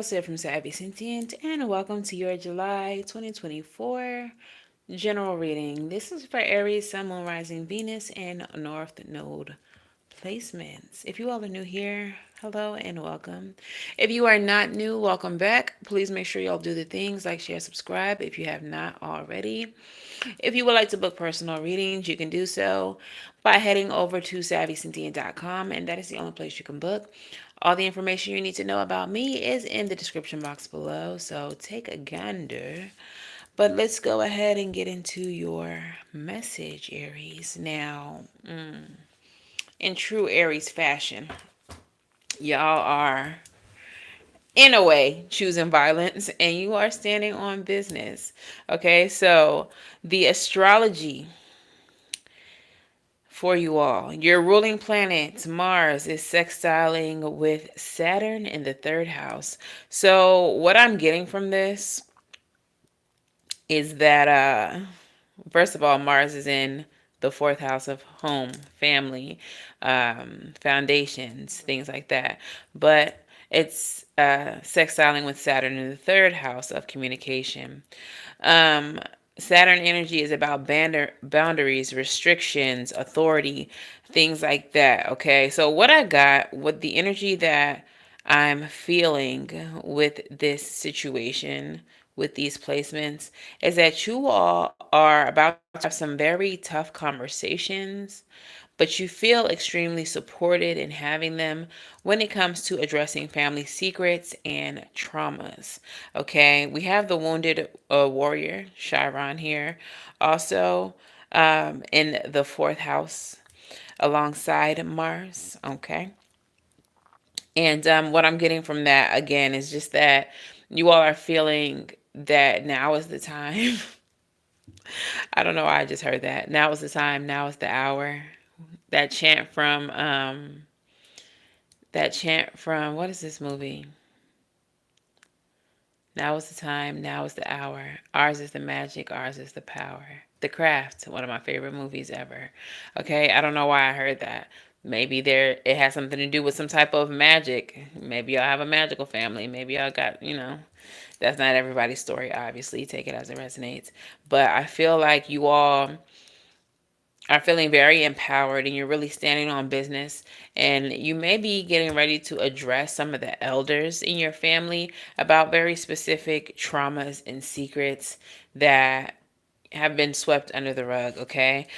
Here from Savvy Sentient, and welcome to your July 2024 general reading. This is for Aries, Sun, Moon, Rising, Venus, and North Node placements. If you all are new here, hello and welcome. If you are not new, welcome back. Please make sure y'all do the things like share, subscribe if you have not already. If you would like to book personal readings, you can do so by heading over to savvysentient.com, and that is the only place you can book. All the information you need to know about me is in the description box below, so take a gander. But let's go ahead and get into your message, Aries. Now, in true Aries fashion, y'all are in a way choosing violence and you are standing on business. Okay, so the astrology for you all. Your ruling planet, Mars, is sextiling with Saturn in the third house. So, what I'm getting from this is that, first of all, Mars is in the fourth house of home, family, foundations, things like that. But it's sextiling with Saturn in the third house of communication. Um, Saturn energy is about boundaries, restrictions, authority, things like that. Okay, so what I got, what the energy that I'm feeling with this situation, with these placements, is that you all are about to have some very tough conversations, but you feel extremely supported in having them when it comes to addressing family secrets and traumas. Okay, we have the wounded warrior, Chiron, here, also in the fourth house alongside Mars. Okay, and what I'm getting from that again is just that you all are feeling that now is the time. I don't know why I just heard that. Now is the time, now is the hour. That chant from what is this movie? Now is the time, now is the hour. Ours is the magic, ours is the power. The Craft, one of my favorite movies ever. Okay, I don't know why I heard that. Maybe it has something to do with some type of magic. Maybe y'all have a magical family. Maybe y'all got, that's not everybody's story, obviously. Take it as it resonates. But I feel like you all are feeling very empowered and you're really standing on business, and you may be getting ready to address some of the elders in your family about very specific traumas and secrets that have been swept under the rug. Okay,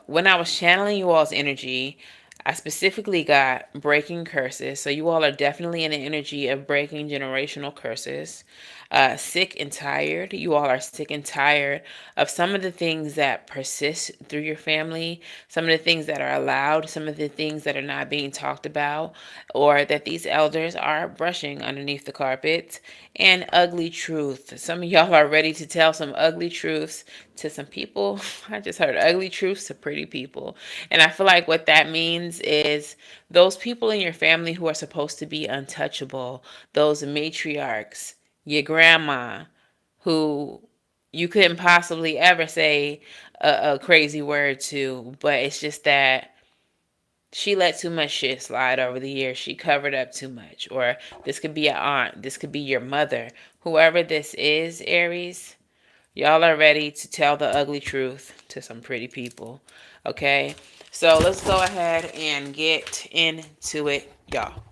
when I was channeling you all's energy, I specifically got breaking curses. So you all are definitely in the energy of breaking generational curses. Sick and tired. You all are sick and tired of some of the things that persist through your family, some of the things that are allowed, some of the things that are not being talked about, or that these elders are brushing underneath the carpet, and ugly truth. Some of y'all are ready to tell some ugly truths to some people. I just heard ugly truths to pretty people. And I feel like what that means is those people in your family who are supposed to be untouchable, those matriarchs, your grandma, who you couldn't possibly ever say a crazy word to, but it's just that she let too much shit slide over the years. She covered up too much. Or this could be an aunt. This could be your mother. Whoever this is, Aries, y'all are ready to tell the ugly truth to some pretty people. Okay? So let's go ahead and get into it, y'all.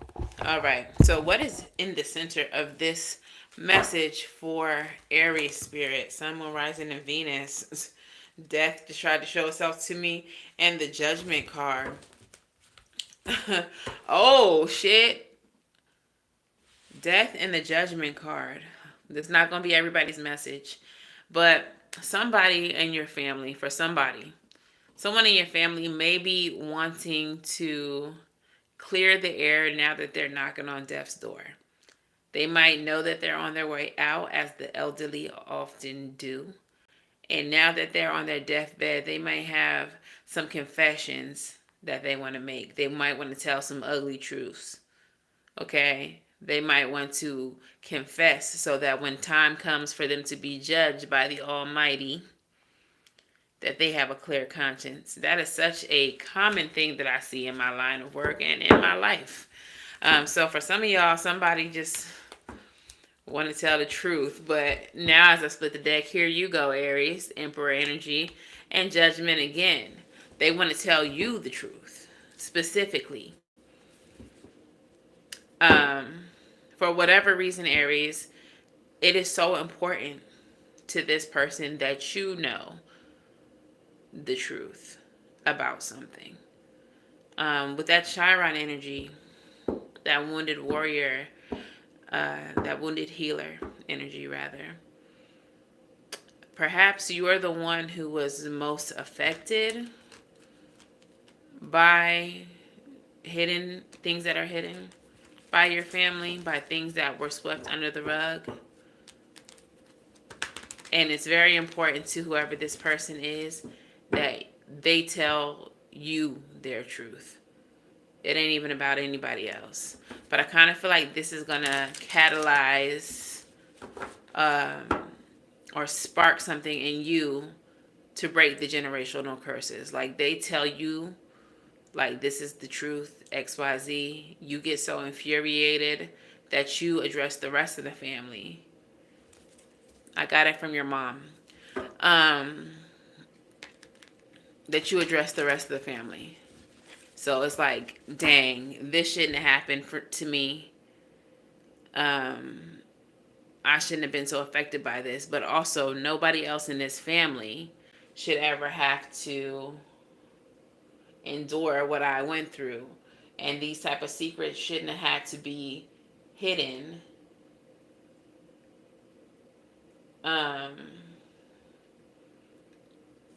All right. So what is in the center of this message for Aries spirit? Sun, Moon, Rising, and Venus. Death just tried to show itself to me, and the Judgment card. Oh shit. Death and the Judgment card. That's not going to be everybody's message, but somebody in your family, for somebody, someone in your family may be wanting to clear the air now that they're knocking on death's door. They might know that they're on their way out, as the elderly often do. And now that they're on their deathbed, they might have some confessions that they want to make. They might want to tell some ugly truths. Okay? They might want to confess so that when time comes for them to be judged by the Almighty, that they have a clear conscience. That is such a common thing that I see in my line of work and in my life. So for some of y'all, somebody just Want to tell the truth. But now, as I split the deck, here you go, Aries, Emperor energy, and Judgment again. They want to tell you the truth, specifically. Um, for whatever reason, Aries, it is so important to this person that you know the truth about something. With that Chiron energy, that wounded warrior, that wounded healer energy, rather. Perhaps you are the one who was most affected by hidden things that are hidden by your family, by things that were swept under the rug. And it's very important to whoever this person is that they tell you their truth. It ain't even about anybody else. But I kind of feel like this is going to catalyze or spark something in you to break the generational curses. Like they tell you, like, this is the truth, XYZ. You get so infuriated that you address the rest of the family. I got it from your mom. That you address the rest of the family. So it's like, dang, this shouldn't have happened to me. I shouldn't have been so affected by this. But also, nobody else in this family should ever have to endure what I went through. And these type of secrets shouldn't have had to be hidden.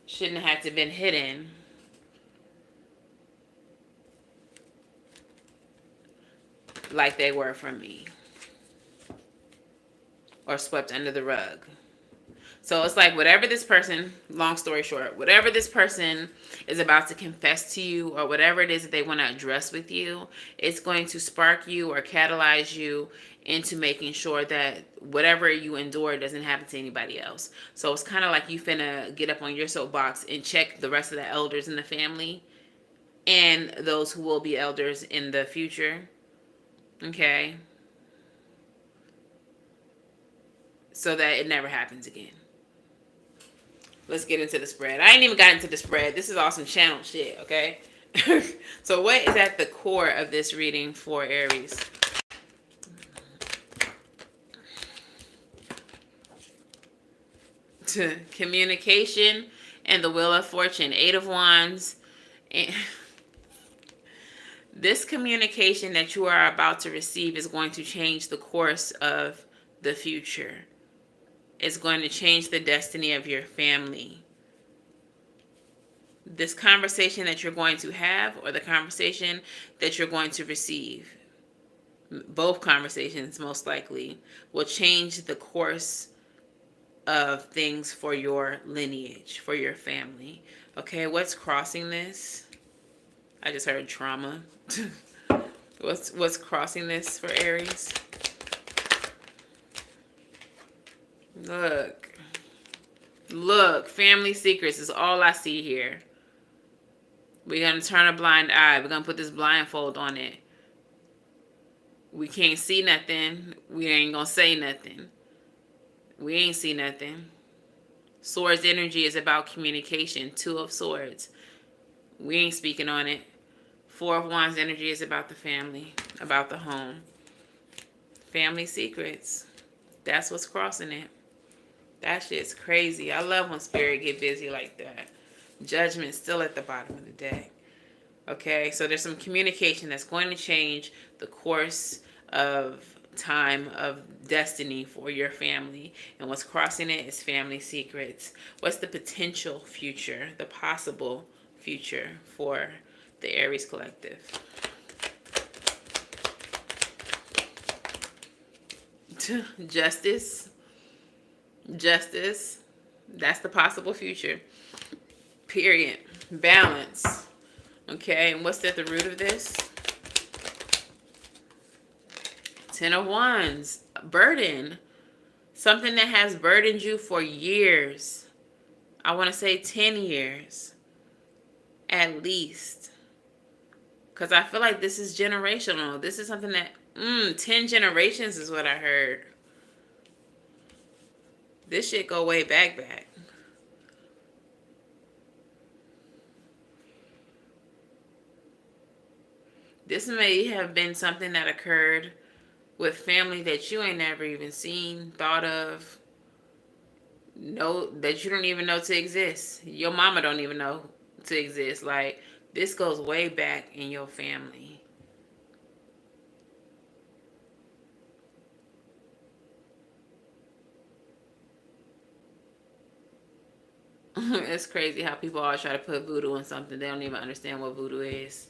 Shouldn't have had to been hidden like they were from me. Or swept under the rug. So it's like whatever this person, long story short, whatever this person is about to confess to you or whatever it is that they want to address with you, it's going to spark you or catalyze you into making sure that whatever you endure doesn't happen to anybody else. So it's kind of like you finna get up on your soapbox and check the rest of the elders in the family and those who will be elders in the future. Okay? So that it never happens again. Let's get into the spread. I ain't even got into the spread. This is all some channel shit, okay? So what is at the core of this reading for Aries? To communication and the Wheel of Fortune. 8 of Wands. And this communication that you are about to receive is going to change the course of the future. It's going to change the destiny of your family. This conversation that you're going to have or the conversation that you're going to receive, both conversations most likely, will change the course of things for your lineage, for your family. Okay, what's crossing this? I just heard trauma. What's crossing this for Aries? Look, family secrets is all I see here. We're going to turn a blind eye. We're going to put this blindfold on it. We can't see nothing. We ain't going to say nothing. We ain't see nothing. Swords energy is about communication. 2 of Swords. We ain't speaking on it. 4 of Wands energy is about the family, about the home. Family secrets. That's what's crossing it. That shit's crazy. I love when spirit get busy like that. Judgment still at the bottom of the deck. Okay, so there's some communication that's going to change the course of time, of destiny for your family. And what's crossing it is family secrets. What's the potential future, the possible future for the Aries collective? Justice. Justice. That's the possible future. Period. Balance. Okay, and what's at the root of this? 10 of Wands. Burden. Something that has burdened you for years. I want to say 10 years. At least. Because I feel like this is generational. This is something that... 10 generations is what I heard. This shit go way back. This may have been something that occurred with family that you ain't never even seen, thought of, know that you don't even know to exist. Your mama don't even know to exist. Like, this goes way back in your family. It's crazy how people always try to put voodoo in something they don't even understand what voodoo is.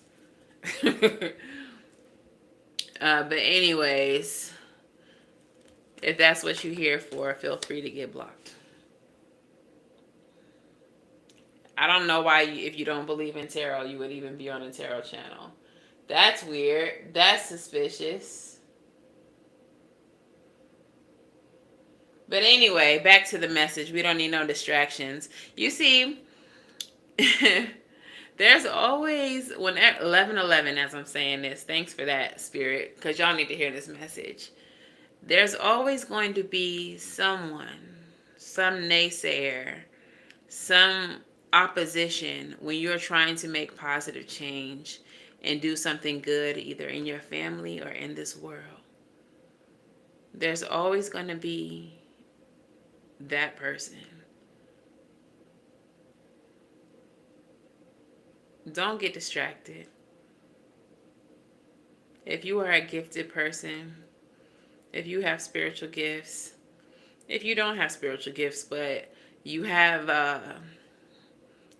But anyways, if that's what you're here for, feel free to get blocked. I don't know why, if you don't believe in tarot, you would even be on a tarot channel. That's weird. That's suspicious. But anyway, back to the message. We don't need no distractions. You see, there's always, when 11:11, as I'm saying this, thanks for that, Spirit, because y'all need to hear this message. There's always going to be someone, some naysayer, some opposition when you're trying to make positive change and do something good either in your family or in this world. There's always going to be that person. Don't get distracted. If you are a gifted person, if you have spiritual gifts, if you don't have spiritual gifts, but you have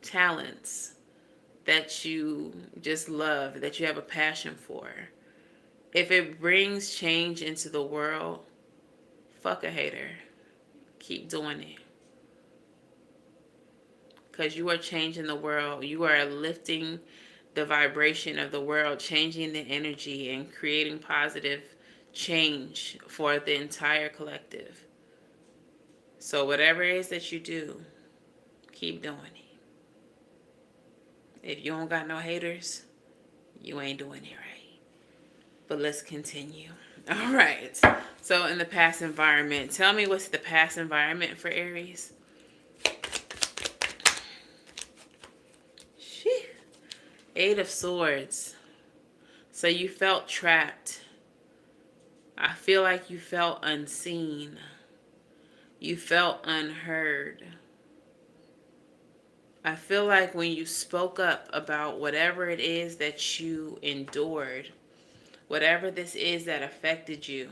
talents that you just love, that you have a passion for, if it brings change into the world, fuck a hater. Keep doing it. Because you are changing the world. You are lifting the vibration of the world, changing the energy, and creating positive change for the entire collective. So whatever it is that you do, keep doing it. If you don't got no haters, you ain't doing it right. But let's continue. All right. So in the past environment, tell me what's the past environment for Aries? Sheesh. 8 of Swords. So you felt trapped. I feel like you felt unseen. You felt unheard. I feel like when you spoke up about whatever it is that you endured, whatever this is that affected you,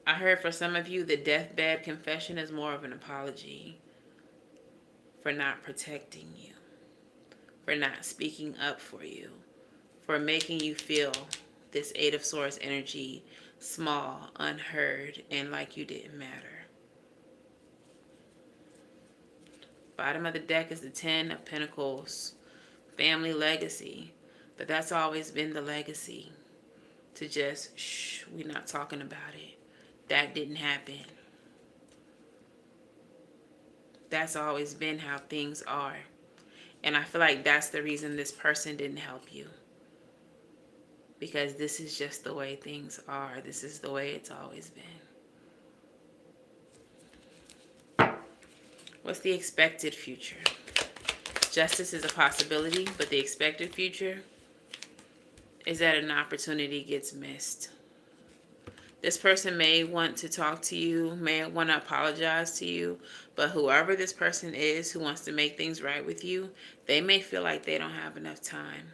I heard for some of you the deathbed confession is more of an apology for not protecting you, for not speaking up for you, for making you feel this 8 of Swords energy small, unheard, and like you didn't matter. Bottom of the deck is the 10 of Pentacles, family legacy. But that's always been the legacy. To just, shh, we're not talking about it. That didn't happen. That's always been how things are. And I feel like that's the reason this person didn't help you. Because this is just the way things are. This is the way it's always been. What's the expected future? Justice is a possibility, but the expected future is that an opportunity gets missed. This person may want to talk to you, may want to apologize to you, but whoever this person is who wants to make things right with you, they may feel like they don't have enough time.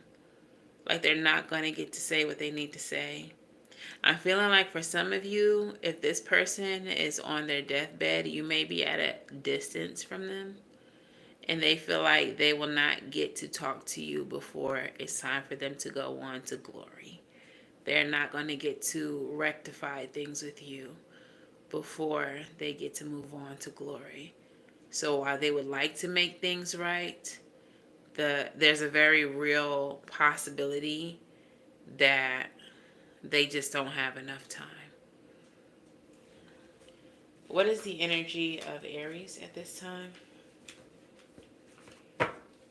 Like they're not going to get to say what they need to say. I'm feeling like for some of you, if this person is on their deathbed, you may be at a distance from them. And they feel like they will not get to talk to you before it's time for them to go on to glory. They're not going to get to rectify things with you before they get to move on to glory. So while they would like to make things right, there's a very real possibility that they just don't have enough time. What is the energy of Aries at this time?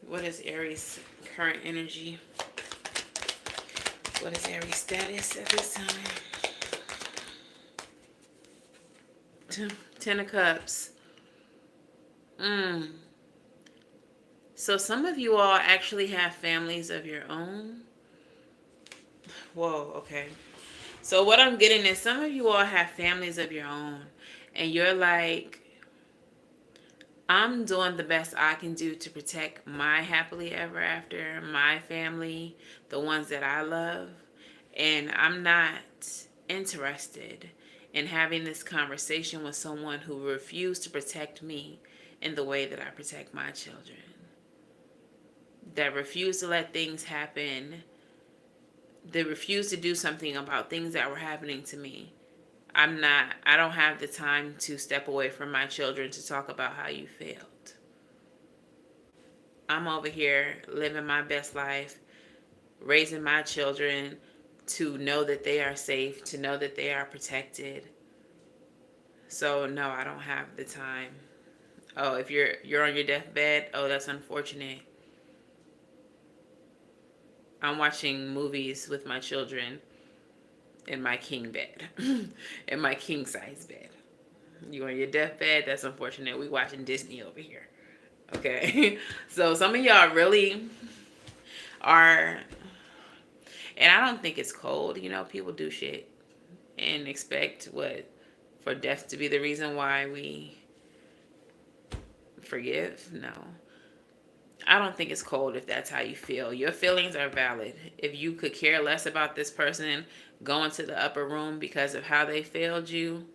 What is Aries' current energy? What is Aries' status at this time? Ten of Cups. Mm. So some of you all actually have families of your own. Whoa, okay. So what I'm getting is some of you all have families of your own, and you're like, I'm doing the best I can do to protect my happily ever after, my family, the ones that I love, and I'm not interested in having this conversation with someone who refused to protect me in the way that I protect my children. That refused to let things happen. That refused to do something about things that were happening to me. I don't have the time to step away from my children to talk about how you failed. I'm over here living my best life, raising my children to know that they are safe, to know that they are protected. So no, I don't have the time. Oh, if you're on your deathbed, oh, that's unfortunate. I'm watching movies with my children in my king bed, in my king size bed. You on your deathbed, that's unfortunate. We watching Disney over here. Okay. So some of y'all really are, and I don't think it's cold. You know, people do shit and expect what, for death to be the reason why we forgive. No, I don't think it's cold if that's how you feel. Your feelings are valid. If you could care less about this person going to the upper room because of how they failed you,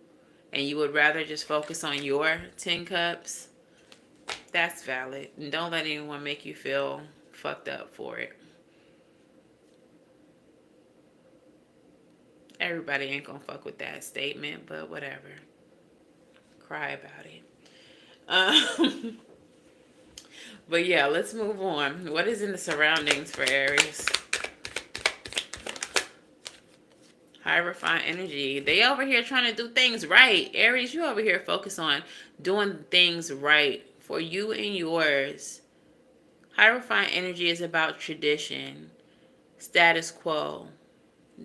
and you would rather just focus on your 10 cups, that's valid. And don't let anyone make you feel fucked up for it. Everybody ain't gonna fuck with that statement, but whatever. Cry about it. Um, but yeah, let's move on. What is in the surroundings for Aries? High refined energy. They over here trying to do things right. Aries, you over here focus on doing things right for you and yours. High refined energy is about tradition, status quo,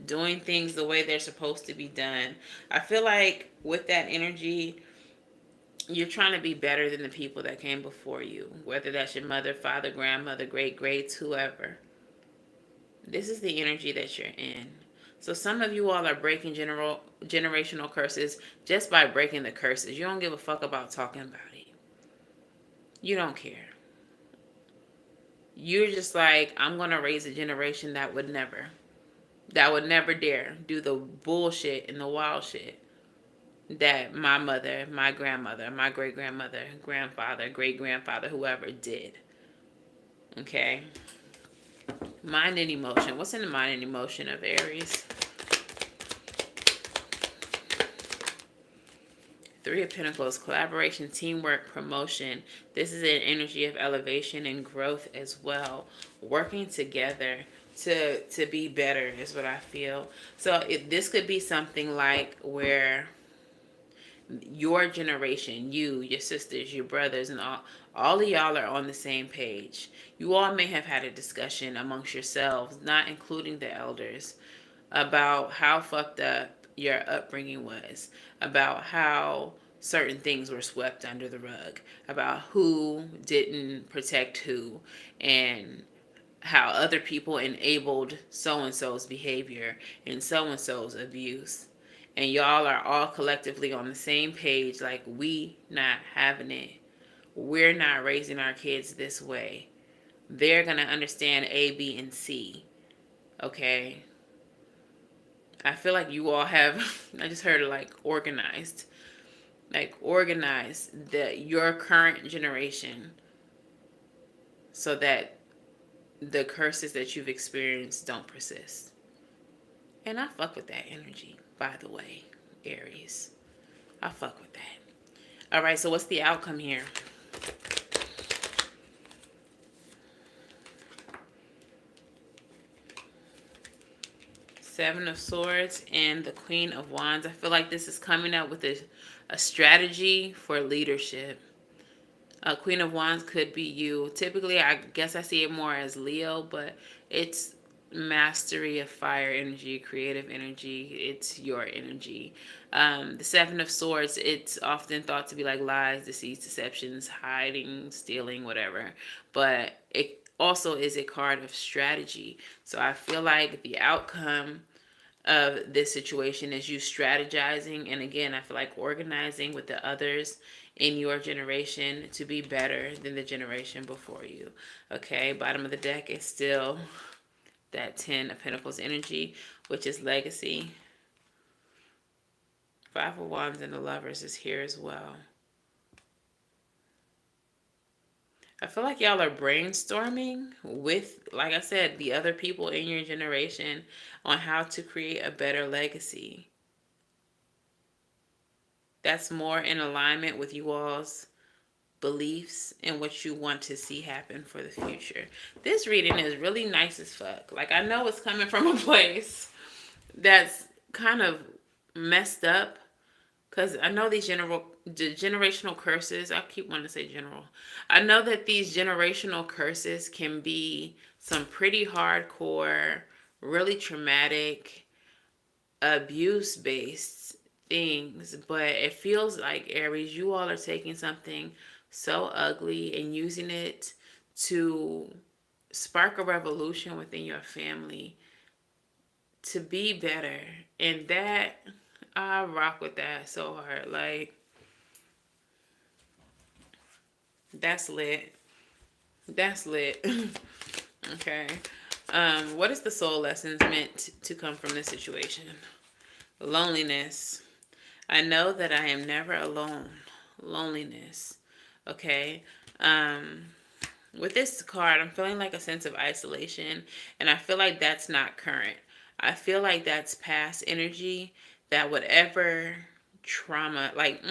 doing things the way they're supposed to be done. I feel like with that energy, you're trying to be better than the people that came before you, whether that's your mother, father, grandmother, great greats, whoever. This is the energy that you're in. So some of you all are breaking generational curses just by breaking the curses. You don't give a fuck about talking about it. You don't care. You're just like, I'm going to raise a generation that would never dare do the bullshit and the wild shit that my mother, my grandmother, my great grandmother, grandfather, great grandfather, whoever did. Okay? Mind and emotion. What's in the mind and emotion of Aries? Three of Pentacles, collaboration, teamwork, promotion. This is an energy of elevation and growth as well. Working together to be better is what I feel. So this could be something like where your generation, you, your sisters, your brothers, and all of y'all are on the same page. You all may have had a discussion amongst yourselves, not including the elders, about how fucked up your upbringing was, about how certain things were swept under the rug, about who didn't protect who, and how other people enabled so and so's behavior and so and so's abuse. And y'all are all collectively on the same page, like, we not having it. We're not raising our kids this way. They're gonna understand A, B, and C. Okay? I feel like you all have, I just heard it, like, organized. Like, organize your current generation so that the curses that you've experienced don't persist. And I fuck with that energy, by the way, Aries. I fuck with that. All right, so what's the outcome here? Seven of Swords and the Queen of Wands. I feel like this is coming up with a strategy for leadership. Queen of Wands could be you. Typically, I guess I see it more as Leo, but it's mastery of fire energy, creative energy. It's your energy. The Seven of Swords, it's often thought to be like lies, deceit, deceptions, hiding, stealing, whatever. But it also is a card of strategy. So I feel like the outcome of this situation is you strategizing, and again, I feel like organizing with the others in your generation to be better than the generation before you. Okay, bottom of the deck is still that 10 of Pentacles energy, which is legacy. Five of Wands and the Lovers is here as well. I feel like y'all are brainstorming with, like I said, the other people in your generation on how to create a better legacy. That's more in alignment with you all's beliefs and what you want to see happen for the future. This reading is really nice as fuck. Like, I know it's coming from a place that's kind of messed up, because I know these generational curses. I keep wanting to say general. I know that these generational curses can be some pretty hardcore, really traumatic, abuse based things, but it feels like, Aries, you all are taking something so ugly and using it to spark a revolution within your family to be better. And that, I rock with that so hard. Like, that's lit. That's lit. Okay. What is the soul lessons meant to come from this situation? Loneliness. I know that I am never alone. Loneliness. Okay. Um, with this card, I'm feeling like a sense of isolation, and I feel like that's not current. I feel like that's past energy, that whatever trauma, like,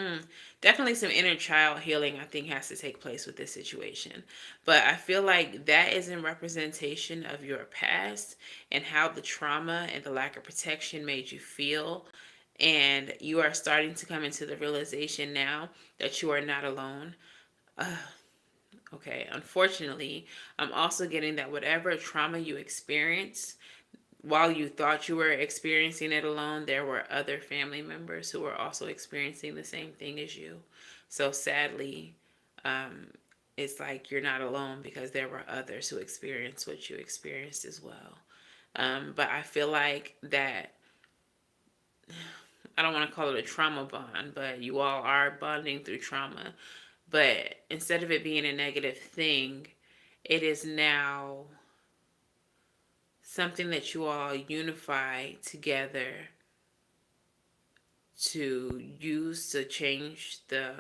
definitely some inner child healing, I think has to take place with this situation. But I feel like that is in representation of your past and how the trauma and the lack of protection made you feel. And you are starting to come into the realization now that you are not alone. Okay, unfortunately, I'm also getting that whatever trauma you experienced, while you thought you were experiencing it alone, there were other family members who were also experiencing the same thing as you. So sadly, um, it's like you're not alone because there were others who experienced what you experienced as well. But I feel like that, I don't want to call it a trauma bond, but you all are bonding through trauma. But instead of it being a negative thing, it is now something that you all unify together to use to change the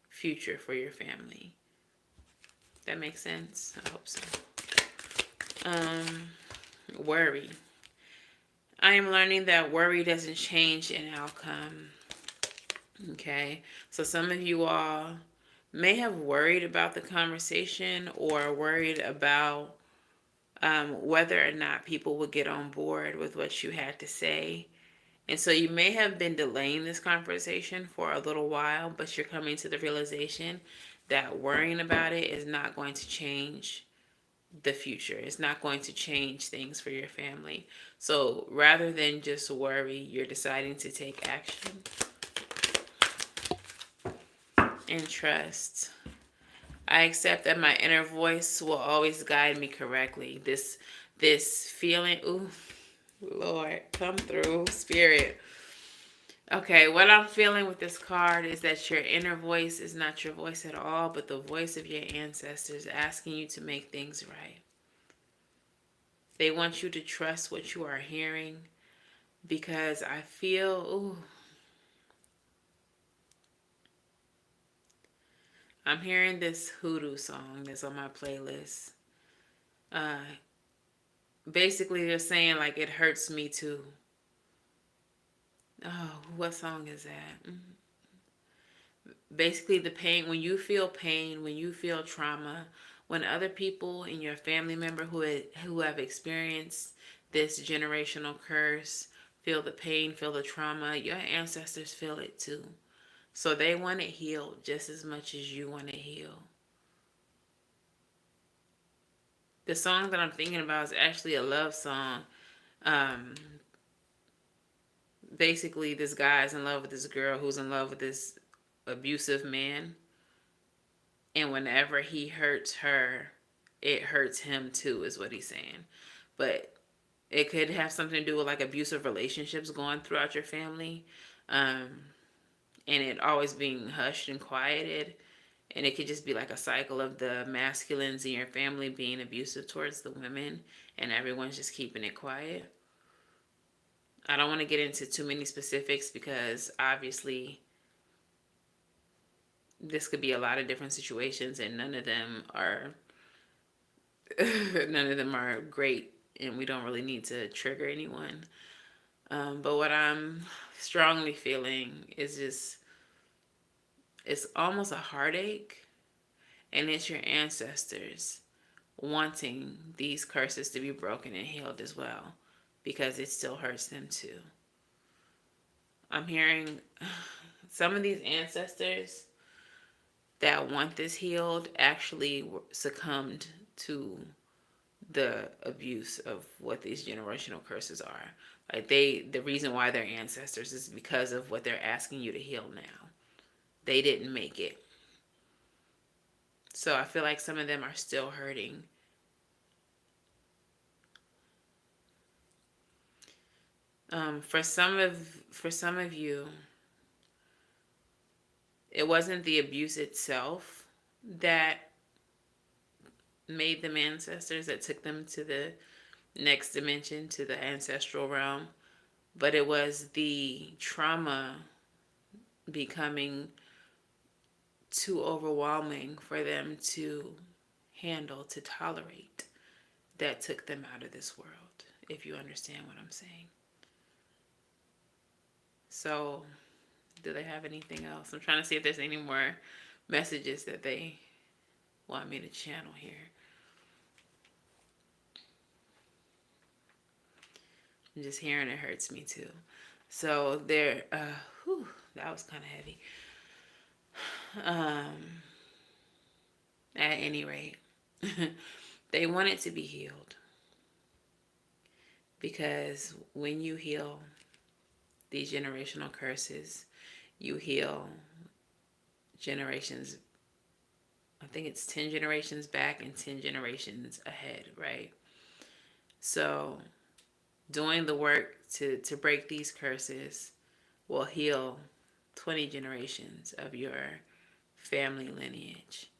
future for your family. That makes sense? I hope so. Um, Worry. I am learning that worry doesn't change an outcome. Okay, so some of you all may have worried about the conversation or worried about whether or not people would get on board with what you had to say. And so you may have been delaying this conversation for a little while, but you're coming to the realization that worrying about it is not going to change the future. It's not going to change things for your family. So rather than just worry, you're deciding to take action and trust. I accept that my inner voice will always guide me correctly. This feeling, ooh, Lord, come through, Spirit. Okay, what I'm feeling with this card is that your inner voice is not your voice at all, but the voice of your ancestors asking you to make things right. They want you to trust what you are hearing, because I feel, ooh, I'm hearing this hoodoo song that's on my playlist. Uh, Basically, they're saying like it hurts me too. Oh, what song is that? Basically, the pain, when you feel trauma, when other people in your family member who have experienced this generational curse feel the pain, feel the trauma, your ancestors feel it too. So they want it healed just as much as you want it healed. The song that I'm thinking about is actually a love song. Um, Basically, this guy is in love with this girl who's in love with this abusive man, and whenever he hurts her, it hurts him too, is what he's saying. But it could have something to do with like abusive relationships going throughout your family, um, and it always being hushed and quieted. And it could just be like a cycle of the masculines in your family being abusive towards the women, and everyone's just keeping it quiet. I don't want to get into too many specifics because obviously this could be a lot of different situations, and none of them are great, and we don't really need to trigger anyone. But what I'm strongly feeling is just, it's almost a heartache, and it's your ancestors wanting these curses to be broken and healed as well, because it still hurts them too. I'm hearing some of these ancestors that want this healed actually succumbed to the abuse of what these generational curses are. Like the reason why they're ancestors is because of what they're asking you to heal now. They didn't make it. So I feel like some of them are still hurting. For some of you, it wasn't the abuse itself that made them ancestors, that took them to the next dimension, to the ancestral realm, but it was the trauma becoming too overwhelming for them to handle, to tolerate, that took them out of this world, if you understand what I'm saying. So, do they have anything else? I'm trying to see if there's any more messages that they want me to channel here. I'm just hearing it hurts me too. So there, that was kind of heavy. At any rate, they want it to be healed, because when you heal these generational curses, you heal generations. I think it's 10 generations back and 10 generations ahead, right? So doing the work to break these curses will heal 20 generations of your family lineage.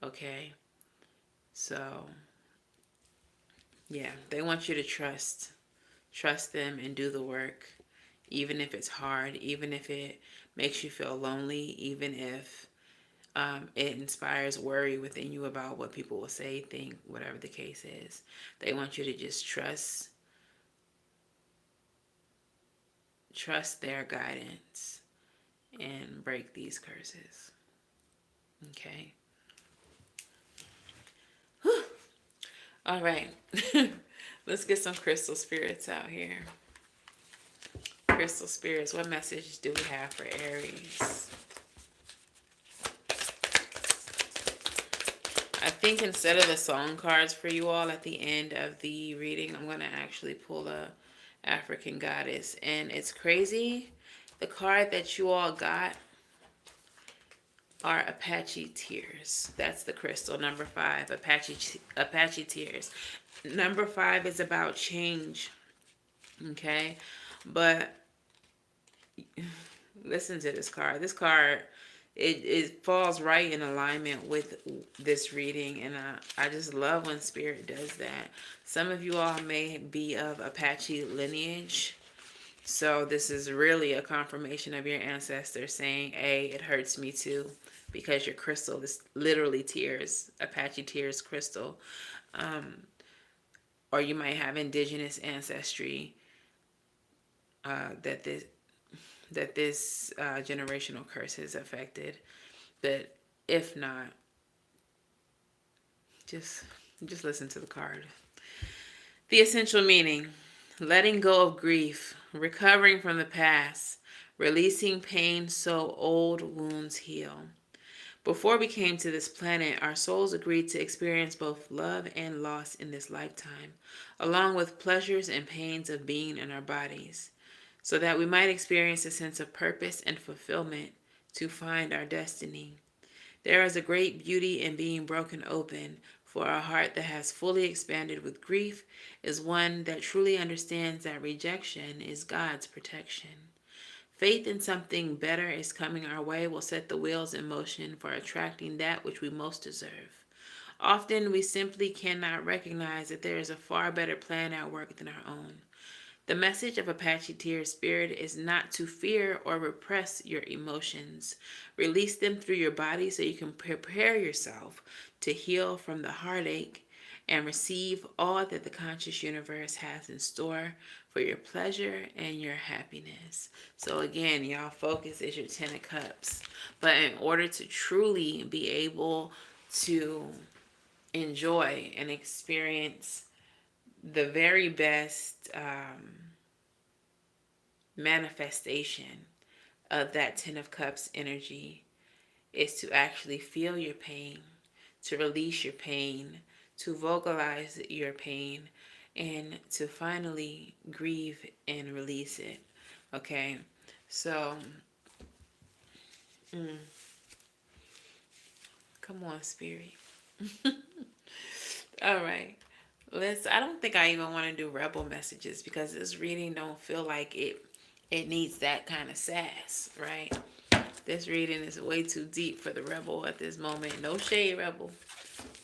Okay? So, yeah, they want you to trust them and do the work, even if it's hard, even if it makes you feel lonely, even if it inspires worry within you about what people will say, think, whatever the case is. They want you to just trust their guidance and break these curses. Okay? Whew. All right. Let's get some crystal spirits out here. Crystal spirits, what message do we have for Aries? I think instead of the song cards for you all at the end of the reading, I'm going to actually pull a African goddess. And it's crazy. The card that you all got are Apache tears. That's the crystal, number 5, Apache tears. Number 5 is about change. Okay? But listen to this card. This card, it falls right in alignment with this reading, and I just love when Spirit does that. Some of you all may be of Apache lineage, so this is really a confirmation of your ancestors saying, hey, it hurts me too, because your crystal is literally tears, Apache tears crystal. Or you might have indigenous ancestry that this generational curse has affected. But if not, just listen to the card. The essential meaning: letting go of grief, recovering from the past, releasing pain so old wounds heal. Before we came to this planet, our souls agreed to experience both love and loss in this lifetime, along with pleasures and pains of being in our bodies, so that we might experience a sense of purpose and fulfillment to find our destiny. There is a great beauty in being broken open, for a heart that has fully expanded with grief is one that truly understands that rejection is God's protection. Faith in something better is coming our way will set the wheels in motion for attracting that which we most deserve. Often we simply cannot recognize that there is a far better plan at work than our own. The message of Apache Tear Spirit is not to fear or repress your emotions. Release them through your body so you can prepare yourself to heal from the heartache and receive all that the conscious universe has in store for your pleasure and your happiness. So again, y'all, focus is your 10 of cups. But in order to truly be able to enjoy and experience the very best manifestation of that 10 of cups energy is to actually feel your pain, to release your pain, to vocalize your pain, and to finally grieve and release it. Okay, so come on, spirit. All right. I don't think I even want to do rebel messages because this reading don't feel like it needs that kind of sass, right? This reading is way too deep for the rebel at this moment. No shade, rebel.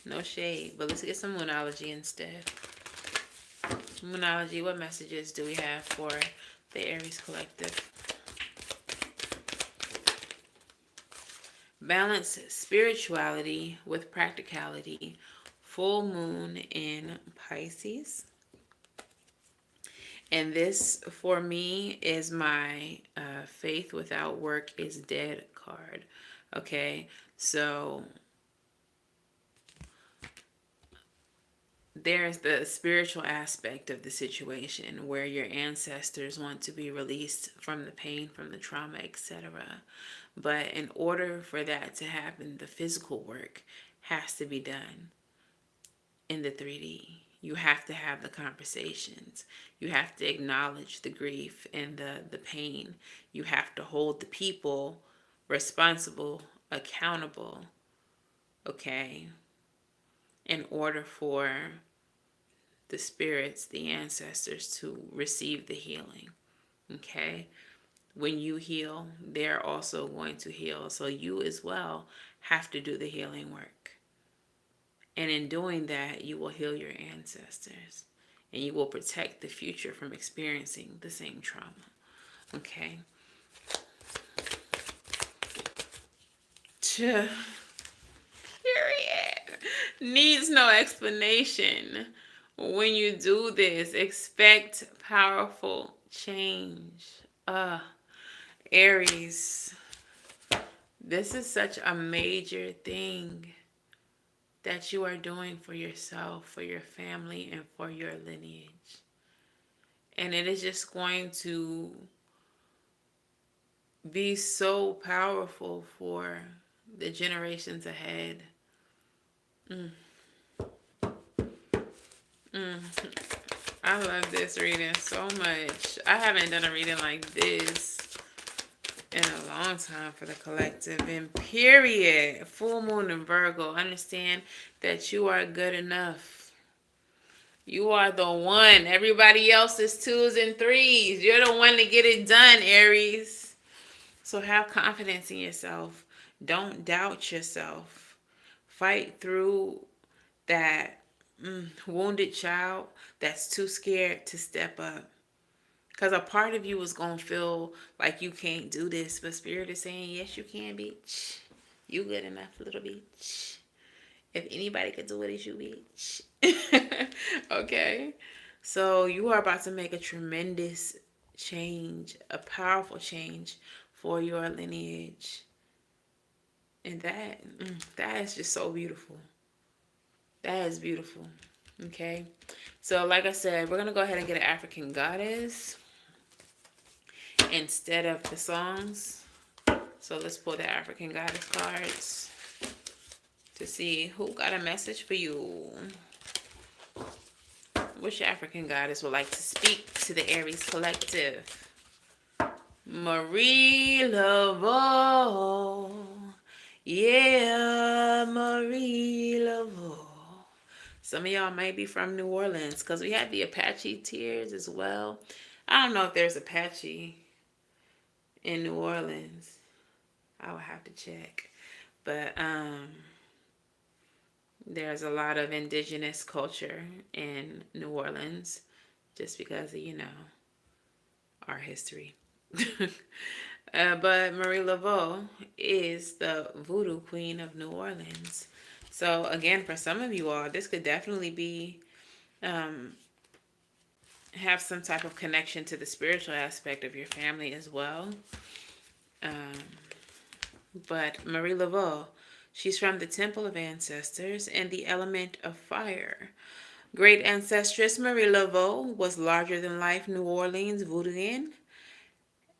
No shade. But let's get some moonology instead. Moonology, what messages do we have for the Aries collective? Balance spirituality with practicality. Full moon in Pisces. And this, for me, is my faith without work is dead card. Okay, so there's the spiritual aspect of the situation where your ancestors want to be released from the pain, from the trauma, etc. But in order for that to happen, the physical work has to be done in the 3D. You have to have the conversations. You have to acknowledge the grief and the pain. You have to hold the people responsible, accountable, okay, in order for the spirits, the ancestors, to receive the healing, okay? When you heal, they're also going to heal. So you as well have to do the healing work. And in doing that, you will heal your ancestors. And you will protect the future from experiencing the same trauma. Okay? Period. Needs no explanation. When you do this, expect powerful change. Aries, this is such a major thing that you are doing for yourself, for your family, and for your lineage. And it is just going to be so powerful for the generations ahead. I love this reading so much. I haven't done a reading like this in a long time for the collective. And period. Full moon in Virgo. Understand that you are good enough. You are the one. Everybody else is 2s and 3s. You're the one to get it done, Aries. So have confidence in yourself. Don't doubt yourself. Fight through that wounded child that's too scared to step up. Because a part of you is going to feel like you can't do this. But Spirit is saying, yes, you can, bitch. You good enough, little bitch. If anybody could do it, it's you, bitch. Okay? So you are about to make a tremendous change, a powerful change for your lineage. And that is just so beautiful. That is beautiful. Okay? So like I said, we're going to go ahead and get an African goddess instead of the songs. So let's pull the African goddess cards. to see who got a message for you. Which African goddess would like to speak to the Aries collective? Marie Laveau. Yeah, Marie Laveau. Some of y'all might be from New Orleans because we had the Apache tears as well. I don't know if there's Apache in New Orleans. I would have to check. But there's a lot of indigenous culture in New Orleans just because of, our history. But Marie Laveau is the voodoo queen of New Orleans. So again, for some of you all, this could definitely be have some type of connection to the spiritual aspect of your family as well. But Marie Laveau, she's from the Temple of Ancestors and the element of fire. Great ancestress Marie Laveau was larger than life New Orleans voodooian,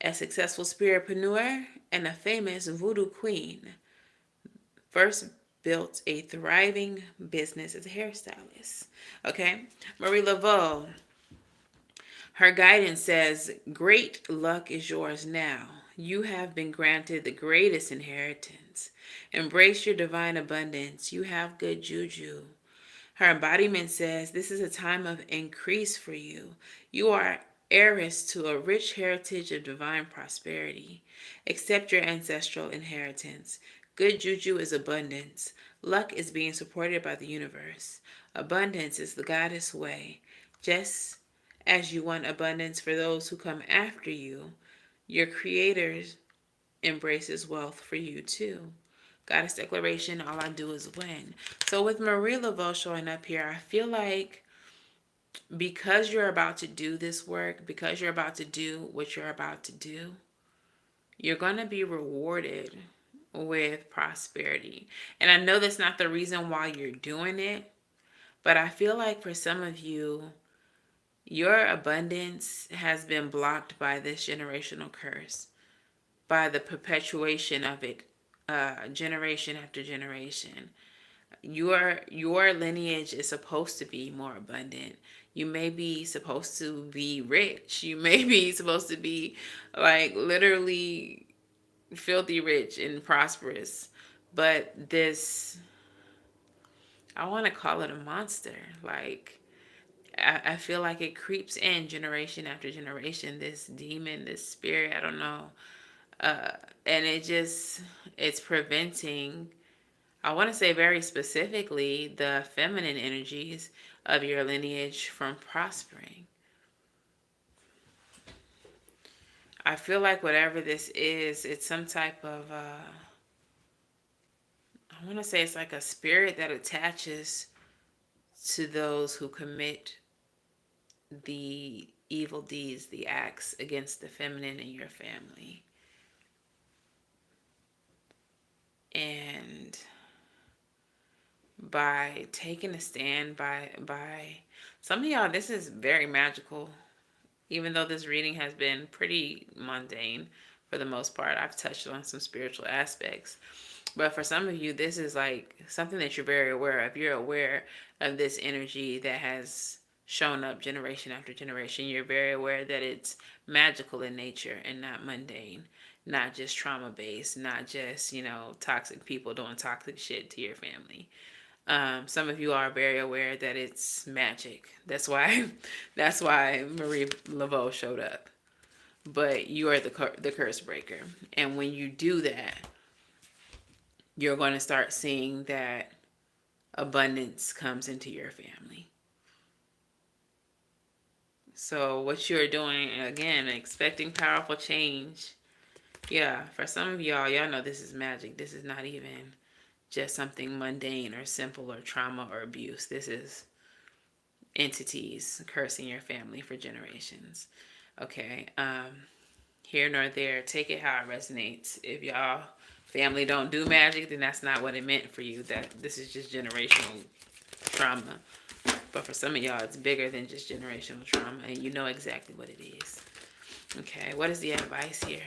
a successful spiritpreneur, and a famous voodoo queen. First built a thriving business as a hairstylist. Okay, Marie Laveau, her guidance says, great luck is yours now. You have been granted the greatest inheritance. Embrace your divine abundance. You have good juju. Her embodiment says, this is a time of increase for you. You are heiress to a rich heritage of divine prosperity. Accept your ancestral inheritance. Good juju is abundance. Luck is being supported by the universe. Abundance is the goddess way. Just as you want abundance for those who come after you, your creator embraces wealth for you too. Goddess declaration, all I do is win. So with Marie Laveau showing up here, I feel like because you're about to do this work, because you're about to do what you're about to do, you're going to be rewarded with prosperity. And I know that's not the reason why you're doing it, but I feel like for some of you, your abundance has been blocked by this generational curse, by the perpetuation of it, generation after generation. Your lineage is supposed to be more abundant. You may be supposed to be rich. You may be supposed to be like literally filthy rich and prosperous. But this, I want to call it a monster. Like, I feel like it creeps in generation after generation. This demon, this spirit, I don't know. And it's preventing, I want to say very specifically, the feminine energies of your lineage from prospering. I feel like whatever this is, it's some type of, I want to say it's like a spirit that attaches to those who commit the evil deeds, the acts against the feminine in your family. And by taking a stand, by some of y'all, this is very magical. Even though this reading has been pretty mundane for the most part, I've touched on some spiritual aspects. But for some of you, this is like something that you're very aware of. You're aware of this energy that has shown up generation after generation. You're very aware that it's magical in nature and not mundane, not just trauma based, not just, toxic people doing toxic shit to your family. Some of you are very aware that it's magic. That's why Marie Laveau showed up. But you are the curse breaker. And when you do that, you're going to start seeing that abundance comes into your family. So what you're doing, again, expecting powerful change. Yeah, for some of y'all know this is magic. This is not even just something mundane or simple or trauma or abuse. This is entities cursing your family for generations. Okay, here nor there. Take it how it resonates. If y'all family don't do magic, then that's not what it meant for you. That this is just generational trauma. But for some of y'all, it's bigger than just generational trauma, and you know exactly what it is. Okay, what is the advice here?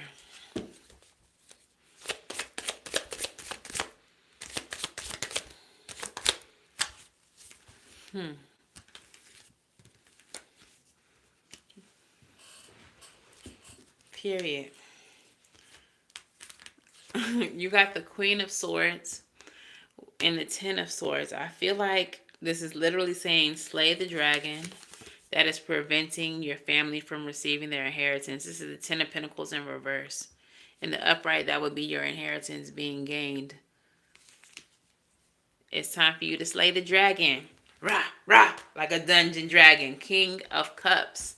Hmm. Period. You got the Queen of Swords and the Ten of Swords. I feel like this is literally saying slay the dragon that is preventing your family from receiving their inheritance. This is the Ten of Pentacles in reverse. In the upright, that would be your inheritance being gained. It's time for you to slay the dragon. Rah, rah, like a dungeon dragon. King of Cups.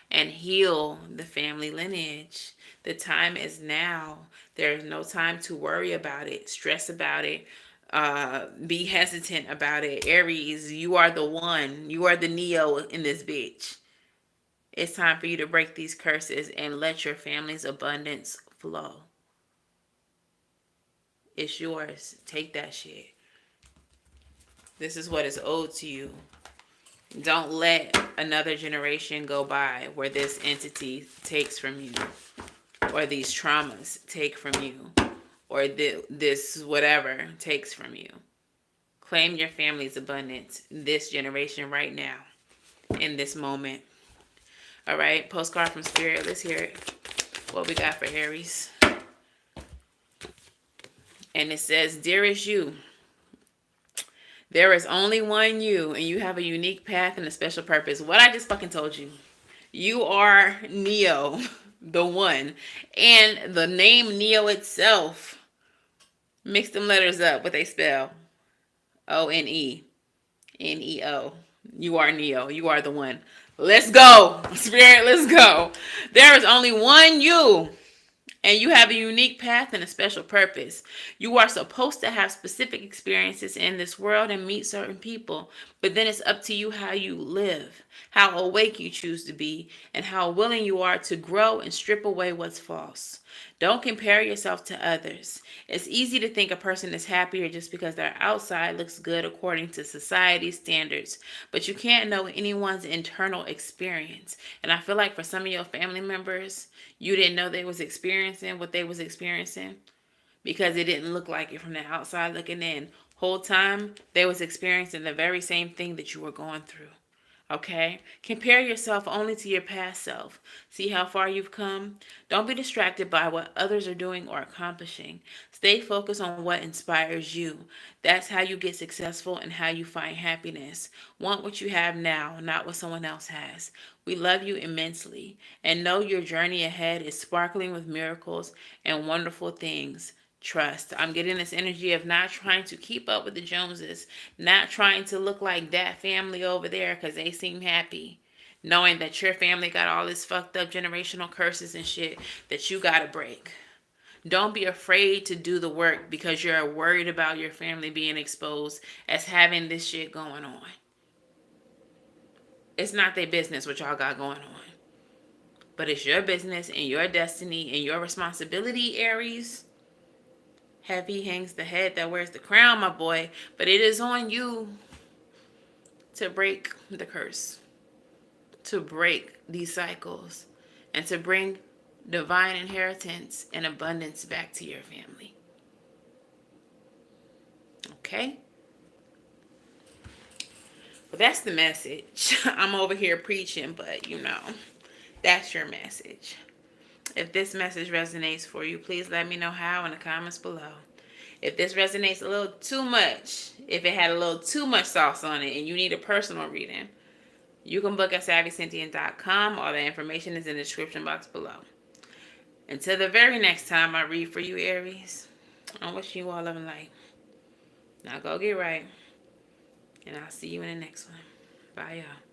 And heal the family lineage. The time is now. There is no time to worry about it, stress about it, be hesitant about it. Aries, you are the one. You are the Neo in this bitch. It's time for you to break these curses and let your family's abundance flow. It's yours. Take that shit. This is what is owed to you. Don't let another generation go by where this entity takes from you, or these traumas take from you, or this whatever takes from you. Claim your family's abundance this generation right now, in this moment. All right, postcard from Spirit. Let's hear it. What we got for Aries. And it says, dearest you, there is only one you, and you have a unique path and a special purpose. What I just fucking told you. You are Neo, the one. And the name Neo itself, mix them letters up, what they spell. O-N-E. N-E-O. You are Neo. You are the one. Let's go. Spirit, let's go. There is only one you. And you have a unique path and a special purpose. You are supposed to have specific experiences in this world and meet certain people. But then it's up to you how you live, how awake you choose to be, and how willing you are to grow and strip away what's false. Don't compare yourself to others. It's easy to think a person is happier just because their outside looks good according to society's standards, but you can't know anyone's internal experience. And I feel like for some of your family members, you didn't know they was experiencing what they was experiencing because it didn't look like it from the outside looking in. Whole time, they was experiencing the very same thing that you were going through. Okay? Compare yourself only to your past self. See how far you've come? Don't be distracted by what others are doing or accomplishing. Stay focused on what inspires you. That's how you get successful and how you find happiness. Want what you have now, not what someone else has. We love you immensely and know your journey ahead is sparkling with miracles and wonderful things. Trust. I'm getting this energy of not trying to keep up with the Joneses, not trying to look like that family over there because they seem happy. Knowing that your family got all this fucked up generational curses and shit that you gotta break. Don't be afraid to do the work because you're worried about your family being exposed as having this shit going on. It's not their business what y'all got going on. But it's your business and your destiny and your responsibility, Aries. Heavy hangs the head that wears the crown, my boy. But it is on you to break the curse, to break these cycles, and to bring divine inheritance and abundance back to your family. Okay? Well, that's the message. I'm over here preaching, but that's your message. If this message resonates for you, please let me know how in the comments below. If this resonates a little too much, if it had a little too much sauce on it and you need a personal reading, you can book at SavyCynthia.com. All the information is in the description box below. Until the very next time I read for you, Aries, I'm wishing you all love and light. Now go get right, and I'll see you in the next one. Bye, y'all.